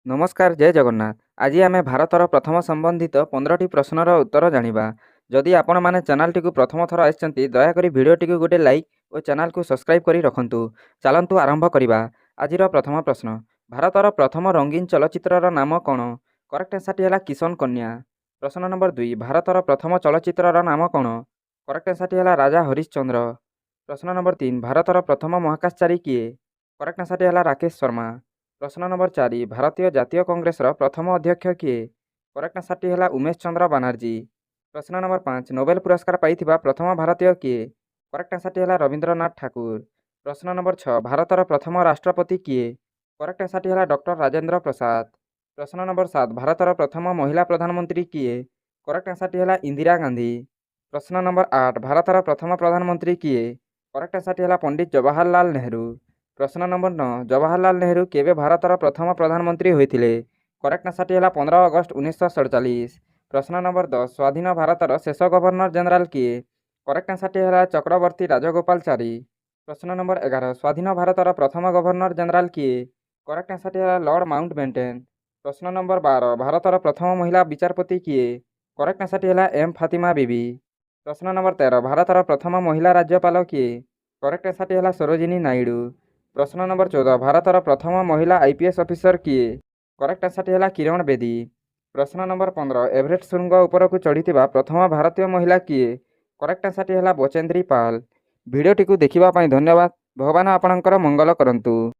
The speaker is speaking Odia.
ନମସ୍କାର ଜୟ ଜଗନ୍ନାଥ। ଆଜି ଆମେ ଭାରତର ପ୍ରଥମ ସମ୍ବନ୍ଧିତ 15ଟି ପ୍ରଶ୍ନର ଉତ୍ତର ଜାଣିବା। ଯଦି ଆପଣମାନେ ଚ୍ୟାନେଲଟିକୁ ପ୍ରଥମ ଥର ଆସିଛନ୍ତି ଦୟାକରି ଭିଡ଼ିଓଟିକୁ ଗୋଟେ ଲାଇକ୍ ଓ ଚ୍ୟାନେଲକୁ ସବସ୍କ୍ରାଇବ୍ କରି ରଖନ୍ତୁ। ଚାଲନ୍ତୁ ଆରମ୍ଭ କରିବା। ଆଜିର ପ୍ରଥମ ପ୍ରଶ୍ନ, ଭାରତର ପ୍ରଥମ ରଙ୍ଗୀନ ଚଳଚ୍ଚିତ୍ରର ନାମ କ'ଣ? କରେକ୍ଟ ଆନ୍ସରଟି ହେଲା କିଶନ କନ୍ୟା। ପ୍ରଶ୍ନ ନମ୍ବର 2, ଭାରତର ପ୍ରଥମ ଚଳଚ୍ଚିତ୍ରର ନାମ କ'ଣ? କରେକ୍ଟ ଆନ୍ସରଟି ହେଲା ରାଜା ହରିଶ୍ଚନ୍ଦ୍ର। ପ୍ରଶ୍ନ ନମ୍ବର 3, ଭାରତର ପ୍ରଥମ ମହାକାଶଚାରୀ କିଏ? କରେକ୍ଟ ଆନ୍ସରଟି ହେଲା ରାକେଶ ଶର୍ମା। ପ୍ରଶ୍ନ ନମ୍ବର 4, ଭାରତୀୟ ଜାତୀୟ କଂଗ୍ରେସର ପ୍ରଥମ ଅଧ୍ୟକ୍ଷ କିଏ? କରେକ୍ଟ ଆନ୍ସରଟି ହେଲା ଉମେଶ ଚନ୍ଦ୍ର ବାନାର୍ଜୀ। ପ୍ରଶ୍ନ ନମ୍ବର 5, ନୋବେଲ ପୁରସ୍କାର ପାଇଥିବା ପ୍ରଥମ ଭାରତୀୟ କିଏ? କରେକ୍ଟ ଆନ୍ସରଟି ହେଲା ରବୀନ୍ଦ୍ରନାଥ ଠାକୁର। ପ୍ରଶ୍ନ ନମ୍ବର 6, ଭାରତର ପ୍ରଥମ ରାଷ୍ଟ୍ରପତି କିଏ? କରେକ୍ଟ ଆନ୍ସରଟି ହେଲା ଡକ୍ଟର ରାଜେନ୍ଦ୍ର ପ୍ରସାଦ। ପ୍ରଶ୍ନ ନମ୍ବର 7, ଭାରତର ପ୍ରଥମ ମହିଳା ପ୍ରଧାନମନ୍ତ୍ରୀ କିଏ? କରେକ୍ଟ ଆନ୍ସରଟି ହେଲା ଇନ୍ଦିରା ଗାନ୍ଧୀ। ପ୍ରଶ୍ନ ନମ୍ବର 8, ଭାରତର ପ୍ରଥମ ପ୍ରଧାନମନ୍ତ୍ରୀ କିଏ? କରେକ୍ଟ ଆନ୍ସରଟି ହେଲା ପଣ୍ଡିତ ଜବାହରଲାଲ ନେହେରୁ। ପ୍ରଶ୍ନ ନମ୍ବର 9, ଜବାହରଲାଲ ନେହେରୁ କେବେ ଭାରତର ପ୍ରଥମ ପ୍ରଧାନମନ୍ତ୍ରୀ ହୋଇଥିଲେ? କରେକ୍ଟ ଆନ୍ସରଟି ହେଲା 15 ଅଗଷ୍ଟ 1947। ପ୍ରଶ୍ନ ନମ୍ବର 10, ସ୍ୱାଧୀନ ଭାରତର ଶେଷ ଗଭର୍ଣ୍ଣର ଜେନେରାଲ କିଏ? କରେକ୍ଟ ଆନ୍ସରଟି ହେଲା ଚକ୍ରବର୍ତ୍ତୀ ରାଜଗୋପାଳଚାରୀ। ପ୍ରଶ୍ନ ନମ୍ବର 11, ସ୍ୱାଧୀନ ଭାରତର ପ୍ରଥମ ଗଭର୍ଣ୍ଣର ଜେନେରାଲ କିଏ? କରେକ୍ଟ ଆନ୍ସରଟି ହେଲା ଲର୍ଡ ମାଉଣ୍ଟବେଟେନ୍। ପ୍ରଶ୍ନ ନମ୍ବର 12, ଭାରତର ପ୍ରଥମ ମହିଳା ବିଚାରପତି କିଏ? କରେକ୍ଟ ଆନ୍ସରଟି ହେଲା ଏମ୍ ଫାତିମା ବିବି। ପ୍ରଶ୍ନ ନମ୍ବର 13, ଭାରତର ପ୍ରଥମ ମହିଳା ରାଜ୍ୟପାଳ କିଏ? କରେକ୍ଟ ଆନ୍ସରଟି ହେଲା ସରୋଜିନୀ ନାଇଡୁ। ପ୍ରଶ୍ନ ନମ୍ବର 14, ଭାରତର ପ୍ରଥମ ମହିଳା ଆଇପିଏସ୍ ଅଫିସର କିଏ? କରେକ୍ଟ ଆନ୍ସରଟି ହେଲା କିରଣ ବେଦୀ। ପ୍ରଶ୍ନ ନମ୍ବର 15, ଏଭରେଷ୍ଟ ଶୃଙ୍ଗ ଉପରକୁ ଚଢ଼ିଥିବା ପ୍ରଥମ ଭାରତୀୟ ମହିଳା କିଏ? କରେକ୍ଟ ଆନ୍ସରଟି ହେଲା ବଚେନ୍ଦ୍ରୀ ପାଲ। ଭିଡ଼ିଓଟିକୁ ଦେଖିବା ପାଇଁ ଧନ୍ୟବାଦ। ଭଗବାନ ଆପଣଙ୍କର ମଙ୍ଗଳ କରନ୍ତୁ।